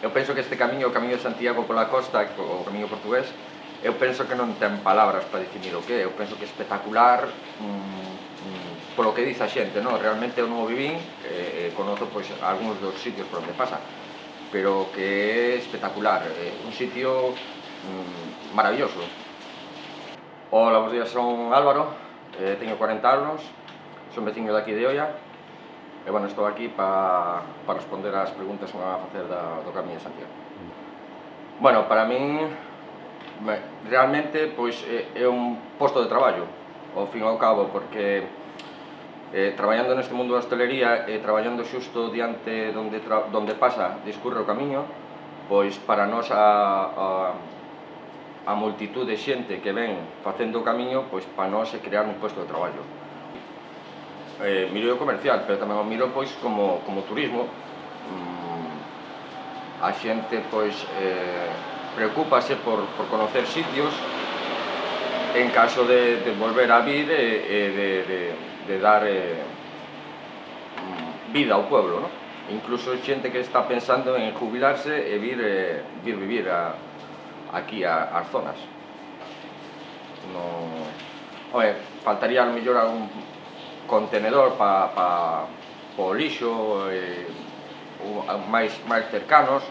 Eu penso que este camiño, o Camiño de Santiago pola costa, o camiño portugués, eu penso que non ten palabras para definir o que é. Eu penso que é espectacular, polo que dice a xente, non? Realmente eu non o vivín, conozo pois algúns dos sitios por onde pasa, pero que é espectacular, un sitio maravilloso. Hola, bos días, son Álvaro, teño 40 anos, son veciño daqui de Oia, e, bueno, estou aquí para responder ás preguntas que me van a facer do Camiño de Santiago. Bueno, para min, realmente, pois, é un posto de traballo, ao fin e ao cabo, porque traballando neste mundo da hostelería e traballando xusto diante donde pasa, discurre o camiño, pois para nós a multitud de xente que ven facendo o camiño, pois para nós é crear un posto de traballo. Miro o comercial, pero tamén o miro pois como turismo. A xente pois preocúpase por conocer sitios en caso de volver a vir e de dar vida ao pueblo, non? Incluso xente que está pensando en jubilarse e vir vivir aquí ás zonas. Faltaría a lo mellor algún contenedor para o lixo, máis cercanos,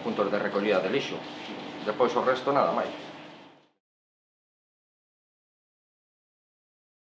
puntos de recollida de lixo. Depois o resto nada máis.